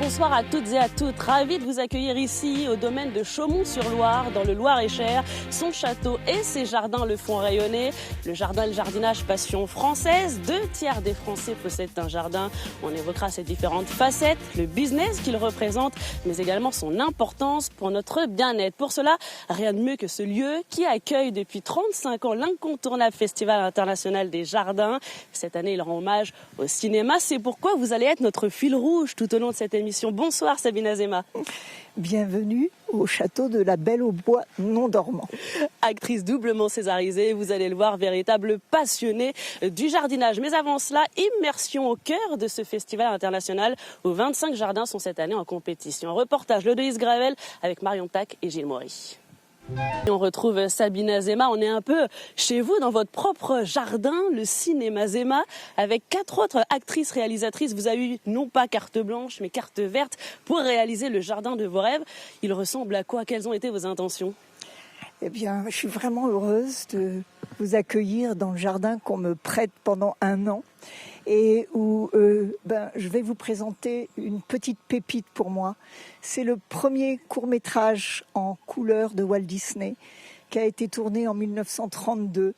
bonsoir à toutes et à toutes. Ravi de vous accueillir ici au domaine de Chaumont-sur-Loire, dans le Loir-et-Cher. Son château et ses jardins le font rayonner. Le jardin et le jardinage, passion française. 2/3 des Français possèdent un jardin. On évoquera ses différentes facettes, le business qu'il représente, mais également son importance pour notre bien-être. Pour cela, rien de mieux que ce lieu qui accueille depuis 35 ans l'incontournable Festival international des jardins. Cette année, il rend hommage au cinéma. C'est pourquoi vous allez être notre fil rouge tout au long de cette émission. Bonsoir Sabine Azéma. Bienvenue au château de la Belle au Bois non dormant. Actrice doublement césarisée, vous allez le voir, véritable passionnée du jardinage. Mais avant cela, immersion au cœur de ce festival international où 25 jardins sont cette année en compétition. Reportage Lodoïs Gravel avec Marion Tac et Gilles Maury. On retrouve Sabine Azéma, on est un peu chez vous dans votre propre jardin, le cinéma Azéma, avec 4 autres actrices réalisatrices. Vous avez eu non pas carte blanche mais carte verte pour réaliser le jardin de vos rêves. Il ressemble à quoi? Quelles ont été vos intentions? Eh bien, je suis vraiment heureuse de vous accueillir dans le jardin qu'on me prête pendant 1 an et où je vais vous présenter une petite pépite pour moi. C'est le premier court-métrage en couleur de Walt Disney qui a été tourné en 1932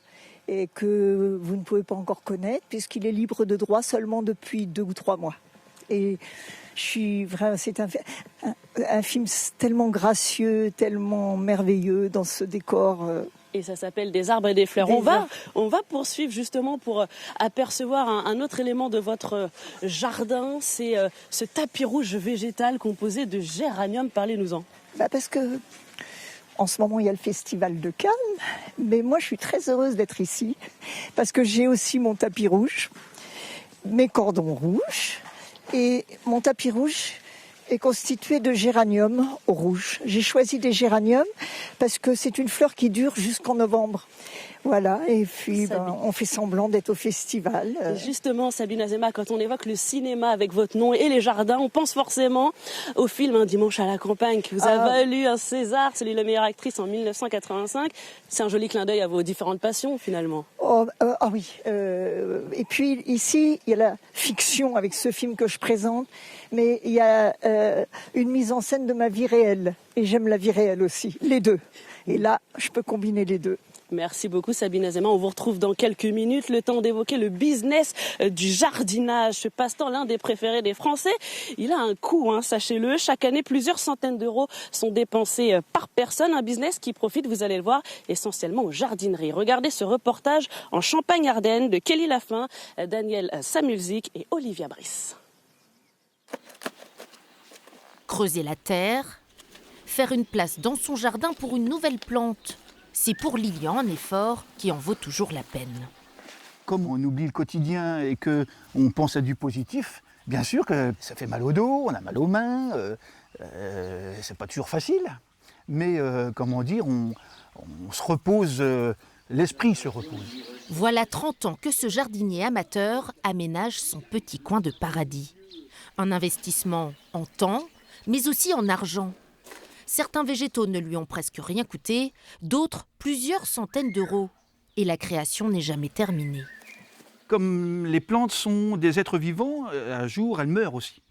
et que vous ne pouvez pas encore connaître puisqu'il est libre de droit seulement depuis 2 ou 3 mois. Et c'est un film tellement gracieux, tellement merveilleux dans ce décor. Et ça s'appelle Des arbres et des fleurs. On va poursuivre justement pour apercevoir un autre élément de votre jardin. C'est ce tapis rouge végétal composé de géranium. Parlez-nous-en. Parce que en ce moment, il y a le festival de Cannes. Mais moi, je suis très heureuse d'être ici parce que j'ai aussi mon tapis rouge, mes cordons rouges. Et mon tapis rouge est constitué de géranium rouge. J'ai choisi des géraniums parce que c'est une fleur qui dure jusqu'en novembre. Voilà, et puis on fait semblant d'être au festival. Justement, Sabine Azéma, quand on évoque le cinéma avec votre nom et les jardins, on pense forcément au film Un dimanche à la campagne qui vous a valu un César, celui de la meilleure actrice en 1985. C'est un joli clin d'œil à vos différentes passions finalement. Oui. Et puis ici, il y a la fiction avec ce film que je présente, mais il y a une mise en scène de ma vie réelle. Et j'aime la vie réelle aussi, les deux. Et là, je peux combiner les deux. Merci beaucoup Sabine Azéma. On vous retrouve dans quelques minutes. Le temps d'évoquer le business du jardinage. Ce passe-temps, l'un des préférés des Français. Il a un coût, sachez-le. Chaque année, plusieurs centaines d'euros sont dépensés par personne. Un business qui profite, vous allez le voir, essentiellement aux jardineries. Regardez ce reportage en Champagne-Ardenne de Kelly Lafin, Daniel Samulzik et Olivia Brice. Creuser la terre, faire une place dans son jardin pour une nouvelle plante. C'est pour Lilian un effort qui en vaut toujours la peine. Comme on oublie le quotidien et qu'on pense à du positif, bien sûr que ça fait mal au dos, on a mal aux mains, c'est pas toujours facile. Mais on se repose, l'esprit se repose. Voilà 30 ans que ce jardinier amateur aménage son petit coin de paradis. Un investissement en temps, mais aussi en argent. Certains végétaux ne lui ont presque rien coûté, d'autres plusieurs centaines d'euros. Et la création n'est jamais terminée. Comme les plantes sont des êtres vivants, un jour elles meurent aussi.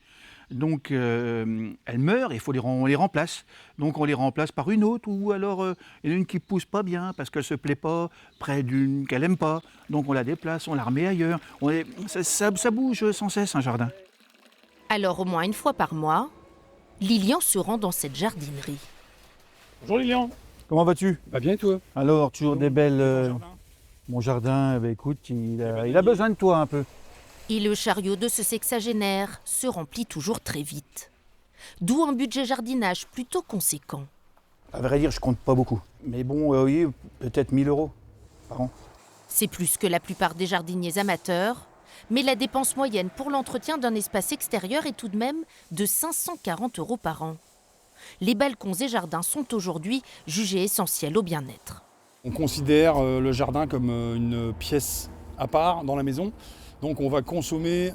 Donc elles meurent et on les remplace. Donc on les remplace par une autre, ou alors il y en a une qui ne pousse pas bien parce qu'elle ne se plaît pas près d'une qu'elle n'aime pas. Donc on la déplace, on la remet ailleurs. Ça bouge sans cesse un jardin. Alors au moins une fois par mois, Lilian se rend dans cette jardinerie. Bonjour Lilian. Comment vas-tu? Bien et toi? Alors, toujours des belles... Mon jardin, écoute, il a besoin de toi un peu. Et le chariot de ce sexagénaire se remplit toujours très vite. D'où un budget jardinage plutôt conséquent. À vrai dire, je compte pas beaucoup. Mais bon, oui, peut-être 1 000 € par an. C'est plus que la plupart des jardiniers amateurs, mais la dépense moyenne pour l'entretien d'un espace extérieur est tout de même de 540 € par an. Les balcons et jardins sont aujourd'hui jugés essentiels au bien-être. On considère le jardin comme une pièce à part dans la maison. Donc on va consommer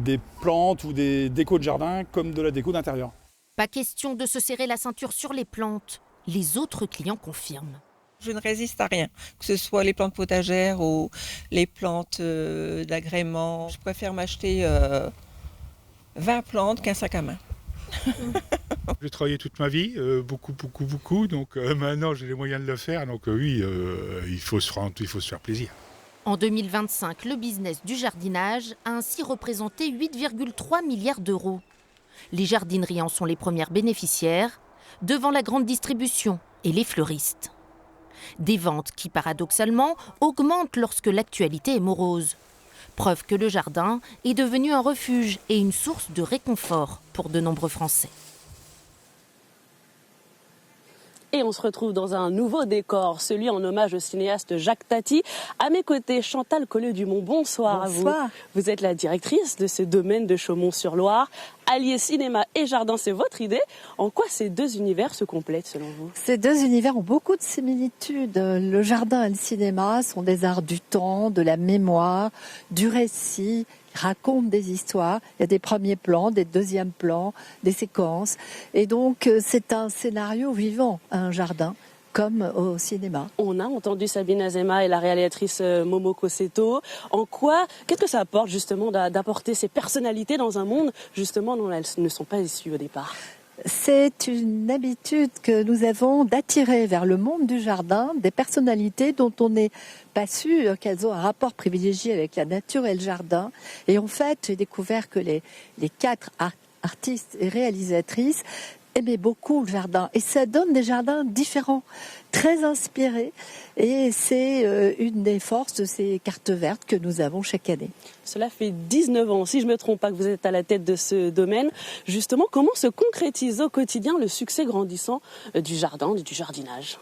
des plantes ou des décos de jardin comme de la déco d'intérieur. Pas question de se serrer la ceinture sur les plantes. Les autres clients confirment. Je ne résiste à rien, que ce soit les plantes potagères ou les plantes d'agrément. Je préfère m'acheter 20 plantes qu'un sac à main. J'ai travaillé toute ma vie, beaucoup, donc maintenant j'ai les moyens de le faire, donc oui, il faut se faire plaisir. En 2025, le business du jardinage a ainsi représenté 8,3 milliards d'euros. Les jardineries en sont les premières bénéficiaires, devant la grande distribution et les fleuristes. Des ventes qui, paradoxalement, augmentent lorsque l'actualité est morose. Preuve que le jardin est devenu un refuge et une source de réconfort pour de nombreux Français. Et on se retrouve dans un nouveau décor, celui en hommage au cinéaste Jacques Tati. À mes côtés, Chantal Collet-Dumont, bonsoir à vous. Vous êtes la directrice de ce domaine de Chaumont-sur-Loire. Allier cinéma et jardin, c'est votre idée. En quoi ces deux univers se complètent selon vous ? Ces deux univers ont beaucoup de similitudes. Le jardin et le cinéma sont des arts du temps, de la mémoire, du récit, racontent des histoires. Il y a des premiers plans, des deuxièmes plans, des séquences. Et donc, c'est un scénario vivant, un jardin, comme au cinéma. On a entendu Sabine Azema et la réalisatrice Momo Cossetto. Qu'est-ce que ça apporte justement d'apporter ces personnalités dans un monde justement dont elles ne sont pas issues au départ ? C'est une habitude que nous avons d'attirer vers le monde du jardin des personnalités dont on n'est pas sûr qu'elles ont un rapport privilégié avec la nature et le jardin. Et en fait, j'ai découvert que les 4 artistes et réalisatrices aimaient beaucoup le jardin. Et ça donne des jardins différents, très inspirés. Et c'est une des forces de ces cartes vertes que nous avons chaque année. Cela fait 19 ans, si je ne me trompe pas, que vous êtes à la tête de ce domaine. Justement, comment se concrétise au quotidien le succès grandissant du jardin, du jardinage ?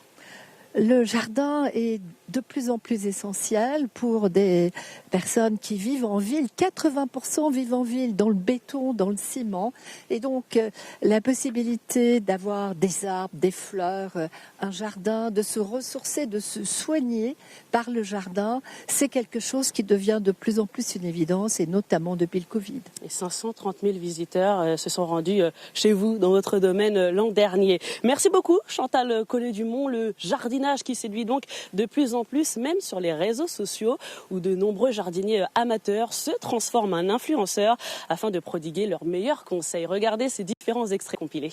Le jardin est de plus en plus essentiel pour des personnes qui vivent en ville. 80% vivent en ville, dans le béton, dans le ciment. Et donc, la possibilité d'avoir des arbres, des fleurs, un jardin, de se ressourcer, de se soigner par le jardin, c'est quelque chose qui devient de plus en plus une évidence, et notamment depuis le Covid. Et 530 000 visiteurs se sont rendus chez vous, dans votre domaine, l'an dernier. Merci beaucoup, Chantal Collet-Dumont. Le jardinage qui séduit donc de plus en plus, même sur les réseaux sociaux, où de nombreux jardiniers amateurs se transforment en influenceurs afin de prodiguer leurs meilleurs conseils. Regardez ces différents extraits compilés.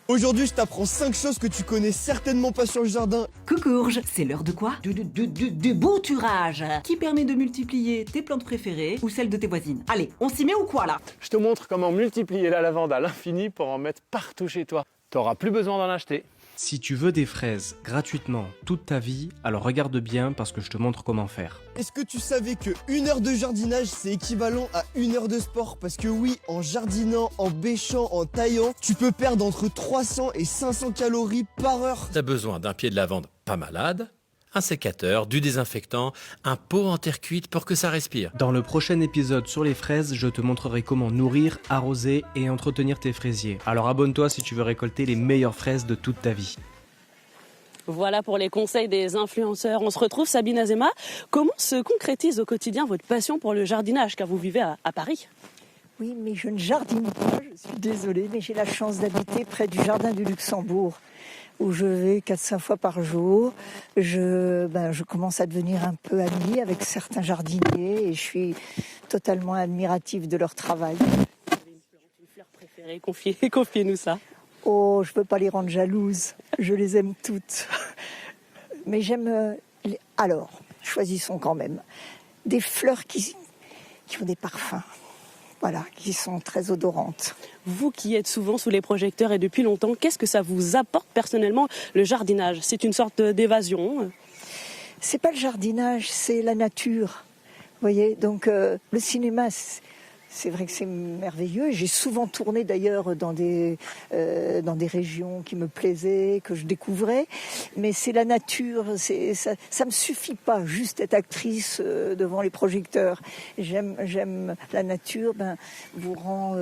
Aujourd'hui, je t'apprends 5 choses que tu connais certainement pas sur le jardin. Coucourge, c'est l'heure de quoi ? Du bouturage, qui permet de multiplier tes plantes préférées ou celles de tes voisines. Allez, on s'y met ou quoi là ? Je te montre comment multiplier la lavande à l'infini pour en mettre partout chez toi. T'auras plus besoin d'en acheter. Si tu veux des fraises gratuitement toute ta vie, alors regarde bien parce que je te montre comment faire. Est-ce que tu savais que 1 heure de jardinage, c'est équivalent à 1 heure de sport ? Parce que oui, en jardinant, en bêchant, en taillant, tu peux perdre entre 300 et 500 calories par heure. T'as besoin d'un pied de lavande pas malade, un sécateur, du désinfectant, un pot en terre cuite pour que ça respire. Dans le prochain épisode sur les fraises, je te montrerai comment nourrir, arroser et entretenir tes fraisiers. Alors abonne-toi si tu veux récolter les meilleures fraises de toute ta vie. Voilà pour les conseils des influenceurs. On se retrouve, Sabine Azema. Comment se concrétise au quotidien votre passion pour le jardinage, car vous vivez à Paris ? Oui, mais je ne jardine pas, je suis désolée, mais j'ai la chance d'habiter près du jardin du Luxembourg, où je vais 4-5 fois par jour. Je commence à devenir un peu amie avec certains jardiniers et je suis totalement admirative de leur travail. Vous avez une fleur préférée ? Confiez-nous ça. Oh, je ne peux pas les rendre jalouses, je les aime toutes. Mais j'aime... Alors, choisissons quand même des fleurs qui ont des parfums. Voilà, qui sont très odorantes. Vous qui êtes souvent sous les projecteurs et depuis longtemps, qu'est-ce que ça vous apporte personnellement, le jardinage ? C'est une sorte d'évasion ? C'est pas le jardinage, c'est la nature. Vous voyez, donc le cinéma, c'est vrai que c'est merveilleux. J'ai souvent tourné d'ailleurs dans des régions qui me plaisaient, que je découvrais. Mais c'est la nature. Ça me suffit pas juste être actrice devant les projecteurs. J'aime la nature. Vous rend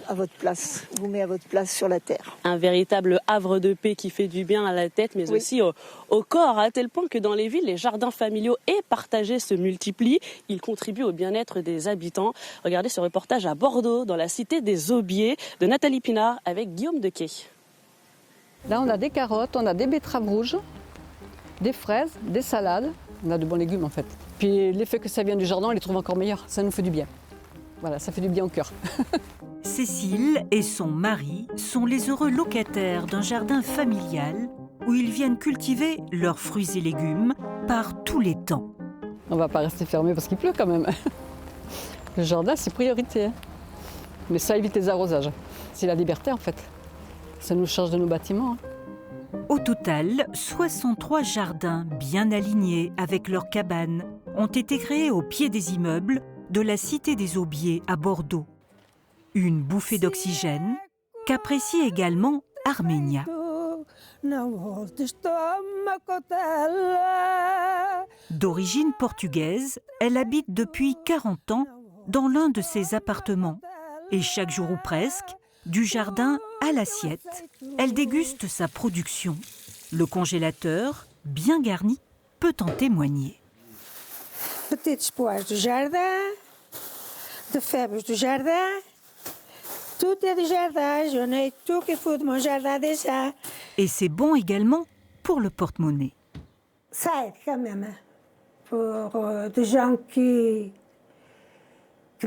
à votre place, vous met à votre place sur la terre. Un véritable havre de paix qui fait du bien à la tête, mais aussi au corps, à tel point que dans les villes, les jardins familiaux et partagés se multiplient. Ils contribuent au bien-être des habitants. Regardez ce reportage à Bordeaux, dans la cité des Aubiers, de Nathalie Pinard avec Guillaume Dequet. Là, on a des carottes, on a des betteraves rouges, des fraises, des salades. On a de bons légumes en fait. Puis l'effet que ça vient du jardin, on les trouve encore meilleurs. Ça nous fait du bien. Voilà, ça fait du bien au cœur. Cécile et son mari sont les heureux locataires d'un jardin familial où ils viennent cultiver leurs fruits et légumes par tous les temps. On ne va pas rester fermé parce qu'il pleut quand même. Le jardin, c'est priorité. Mais ça évite les arrosages. C'est la liberté en fait. Ça nous change de nos bâtiments. Au total, 63 jardins bien alignés avec leurs cabanes ont été créés au pied des immeubles de la Cité des Aubiers à Bordeaux. Une bouffée d'oxygène qu'apprécie également Arménia. D'origine portugaise, elle habite depuis 40 ans dans l'un de ses appartements. Et chaque jour ou presque, du jardin à l'assiette, elle déguste sa production. Le congélateur, bien garni, peut en témoigner. Petites pois du jardin, de fèves du jardin, tout est du jardin, j'en ai tout qu'il faut de mon jardin déjà. Et c'est bon également pour le porte-monnaie. Ça aide quand même pour des gens qui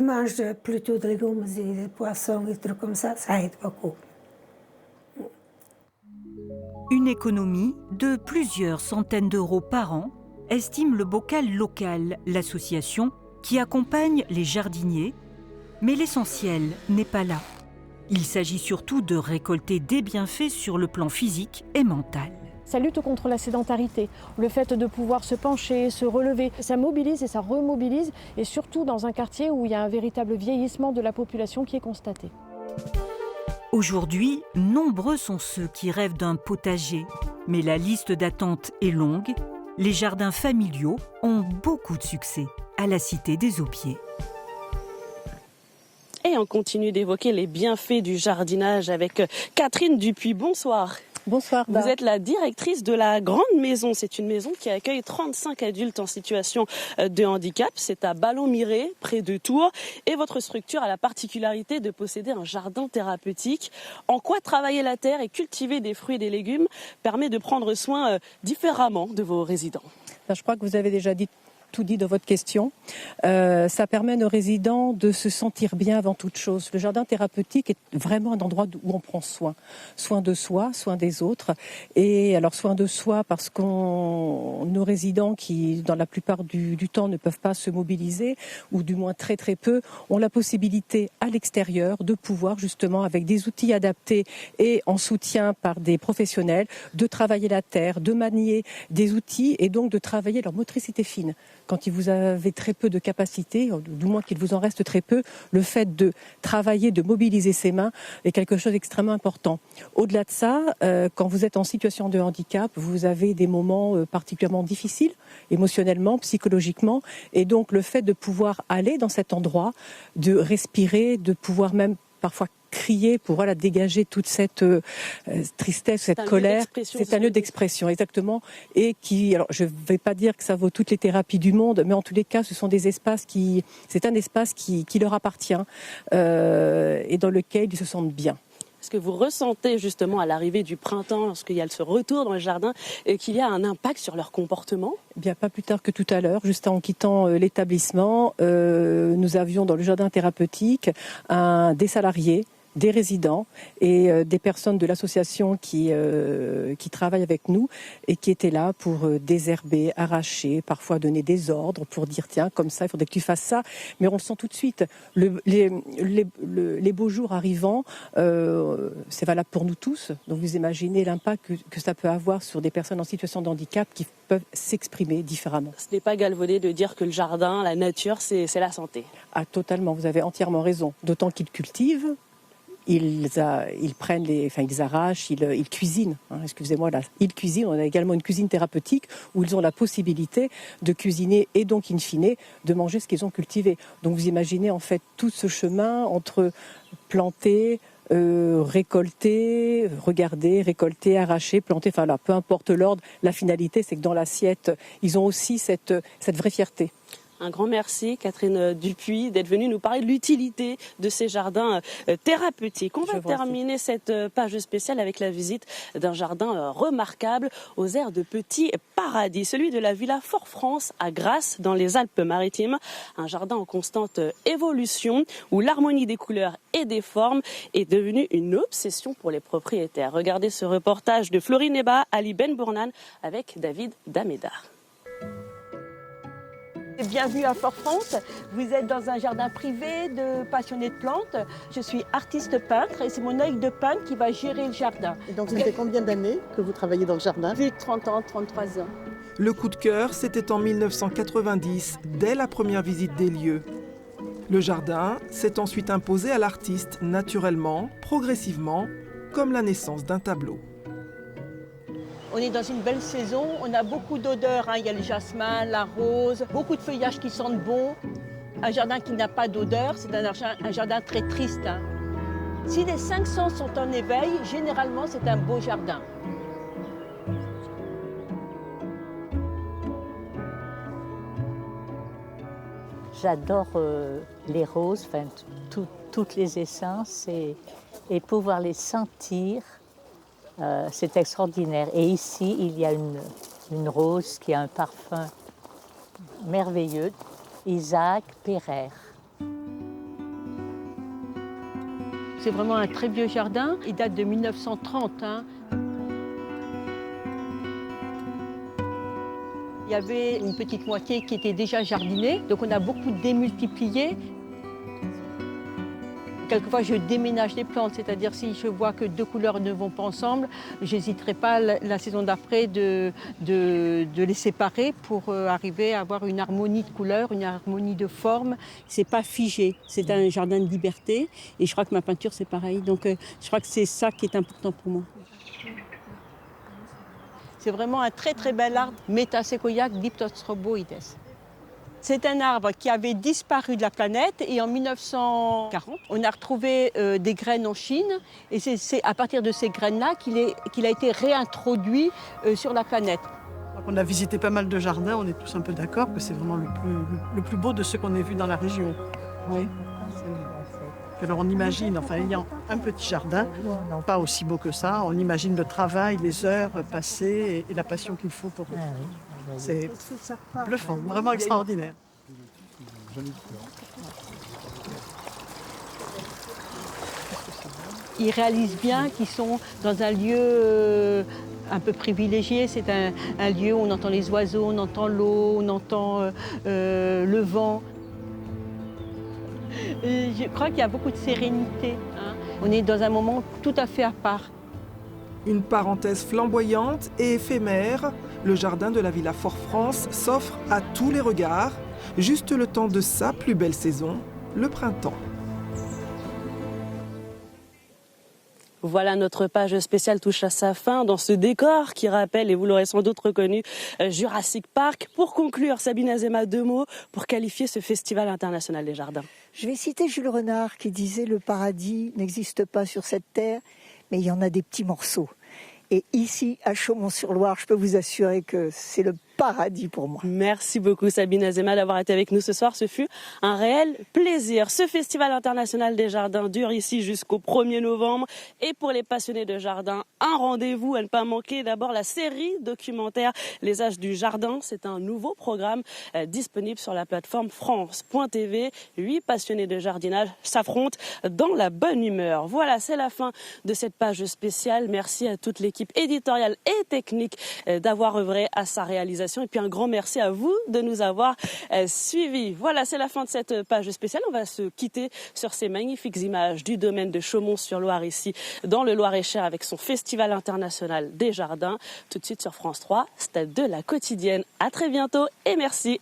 mangent plutôt de légumes et des poissons et des trucs comme ça aide beaucoup. Une économie de plusieurs centaines d'euros par an, estime le Bocal Local, l'association qui accompagne les jardiniers. Mais l'essentiel n'est pas là. Il s'agit surtout de récolter des bienfaits sur le plan physique et mental. Ça lutte contre la sédentarité, le fait de pouvoir se pencher, se relever, ça mobilise et ça remobilise, et surtout dans un quartier où il y a un véritable vieillissement de la population qui est constaté. Aujourd'hui, nombreux sont ceux qui rêvent d'un potager, mais la liste d'attente est longue. Les jardins familiaux ont beaucoup de succès à la Cité des Aubiers. Et on continue d'évoquer les bienfaits du jardinage avec Catherine Dupuis. Bonsoir. Bonsoir. Vous êtes la directrice de la Grande Maison. C'est une maison qui accueille 35 adultes en situation de handicap. C'est à Ballon-Miré, près de Tours. Et votre structure a la particularité de posséder un jardin thérapeutique. En quoi travailler la terre et cultiver des fruits et des légumes permet de prendre soin différemment de vos résidents? Je crois que vous avez déjà tout dit dans votre question. Ça permet à nos résidents de se sentir bien avant toute chose. Le jardin thérapeutique est vraiment un endroit où on prend soin. Soin de soi, soin des autres. Et alors soin de soi parce que nos résidents qui, dans la plupart du temps, ne peuvent pas se mobiliser, ou du moins très très peu, ont la possibilité à l'extérieur de pouvoir justement, avec des outils adaptés et en soutien par des professionnels, de travailler la terre, de manier des outils et donc de travailler leur motricité fine. Quand vous avez très peu de capacité, du moins qu'il vous en reste très peu, le fait de travailler, de mobiliser ses mains est quelque chose d'extrêmement important. Au-delà de ça, quand vous êtes en situation de handicap, vous avez des moments particulièrement difficiles, émotionnellement, psychologiquement, et donc le fait de pouvoir aller dans cet endroit, de respirer, de pouvoir même parfois crier pour dégager toute cette tristesse, cette colère. C'est un lieu d'expression, exactement. Et qui, alors je ne vais pas dire que ça vaut toutes les thérapies du monde, mais en tous les cas, ce sont des espaces c'est un espace qui leur appartient et dans lequel ils se sentent bien. Est-ce que vous ressentez justement à l'arrivée du printemps, lorsqu'il y a ce retour dans le jardin, qu'il y a un impact sur leur comportement? Bien, pas plus tard que tout à l'heure, juste en quittant l'établissement, nous avions dans le jardin thérapeutique des salariés, des résidents et des personnes de l'association qui travaillent avec nous et qui étaient là pour désherber, arracher, parfois donner des ordres pour dire tiens, comme ça, il faudrait que tu fasses ça. Mais on le sent tout de suite. Les beaux jours arrivant, c'est valable pour nous tous. Donc vous imaginez l'impact que ça peut avoir sur des personnes en situation de handicap qui peuvent s'exprimer différemment. Ce n'est pas galvaudé de dire que le jardin, la nature, c'est la santé. Ah, totalement, vous avez entièrement raison. D'autant qu'ils cultivent. Ils arrachent, ils cuisinent. Excusez-moi, là, ils cuisinent. On a également une cuisine thérapeutique où ils ont la possibilité de cuisiner et donc, in fine, de manger ce qu'ils ont cultivé. Donc, vous imaginez en fait tout ce chemin entre planter, récolter, regarder, récolter, arracher, planter. Enfin, là, peu importe l'ordre. La finalité, c'est que dans l'assiette, ils ont aussi cette vraie fierté. Un grand merci, Catherine Dupuis, d'être venue nous parler de l'utilité de ces jardins thérapeutiques. On va terminer cette page spéciale avec la visite d'un jardin remarquable aux aires de Petit Paradis, celui de la Villa Fort-France à Grasse, dans les Alpes-Maritimes. Un jardin en constante évolution où l'harmonie des couleurs et des formes est devenue une obsession pour les propriétaires. Regardez ce reportage de Florine Eba, Ali Ben Bournan avec David Damedar. Bienvenue à Fort-France. Vous êtes dans un jardin privé de passionnés de plantes. Je suis artiste peintre et c'est mon œil de peintre qui va gérer le jardin. Et donc, ça fait combien d'années que vous travaillez dans le jardin? Plus de 30 ans, 33 ans. Le coup de cœur, c'était en 1990, dès la première visite des lieux. Le jardin s'est ensuite imposé à l'artiste naturellement, progressivement, comme la naissance d'un tableau. On est dans une belle saison, on a beaucoup d'odeurs, il y a le jasmin, la rose, beaucoup de feuillages qui sentent bon. Un jardin qui n'a pas d'odeur, c'est un jardin très triste. Si les 5 sens sont en éveil, généralement c'est un beau jardin. J'adore les roses, enfin, toutes les essences et pouvoir les sentir. C'est extraordinaire. Et ici, il y a une rose qui a un parfum merveilleux, Isaac Pereire. C'est vraiment un très vieux jardin. Il date de 1930. Il y avait une petite moitié qui était déjà jardinée, donc on a beaucoup démultiplié. Quelquefois, je déménage les plantes, c'est-à-dire si je vois que 2 couleurs ne vont pas ensemble, je n'hésiterai pas la saison d'après de les séparer pour arriver à avoir une harmonie de couleurs, une harmonie de formes. C'est pas figé, c'est un jardin de liberté et je crois que ma peinture c'est pareil. Donc je crois que c'est ça qui est important pour moi. C'est vraiment un très très bel arbre, Metasequoia diptostroboides. C'est un arbre qui avait disparu de la planète et en 1940, on a retrouvé des graines en Chine et c'est à partir de ces graines-là qu'il a été réintroduit sur la planète. On a visité pas mal de jardins, on est tous un peu d'accord que c'est vraiment le plus beau de ceux qu'on ait vus dans la région. Oui. Alors on imagine, enfin ayant un petit jardin, pas aussi beau que ça, on imagine le travail, les heures passées et la passion qu'il faut pour eux. C'est bluffant, vraiment extraordinaire. Ils réalisent bien qu'ils sont dans un lieu un peu privilégié. C'est un lieu où on entend les oiseaux, on entend l'eau, on entend le vent. Et je crois qu'il y a beaucoup de sérénité. On est dans un moment tout à fait à part. Une parenthèse flamboyante et éphémère, le jardin de la Villa Fort-France s'offre à tous les regards, juste le temps de sa plus belle saison, le printemps. Voilà, notre page spéciale touche à sa fin dans ce décor qui rappelle, et vous l'aurez sans doute reconnu, Jurassic Park. Pour conclure, Sabine Azema, 2 mots pour qualifier ce Festival international des jardins. Je vais citer Jules Renard qui disait « Le paradis n'existe pas sur cette terre, mais il y en a des petits morceaux ». Et ici, à Chaumont-sur-Loire, je peux vous assurer que c'est le paradis pour moi. Merci beaucoup Sabine Azema d'avoir été avec nous ce soir. Ce fut un réel plaisir. Ce Festival international des jardins dure ici jusqu'au 1er novembre. Et pour les passionnés de jardin, un rendez-vous à ne pas manquer. D'abord la série documentaire Les âges du jardin. C'est un nouveau programme disponible sur la plateforme France.tv. 8 passionnés de jardinage s'affrontent dans la bonne humeur. Voilà, c'est la fin de cette page spéciale. Merci à toute l'équipe éditoriale et technique d'avoir œuvré à sa réalisation. Et puis un grand merci à vous de nous avoir suivis. Voilà, c'est la fin de cette page spéciale. On va se quitter sur ces magnifiques images du domaine de Chaumont-sur-Loire, ici dans le Loir-et-Cher, avec son Festival international des jardins. Tout de suite sur France 3, Stade de la quotidienne. À très bientôt et merci.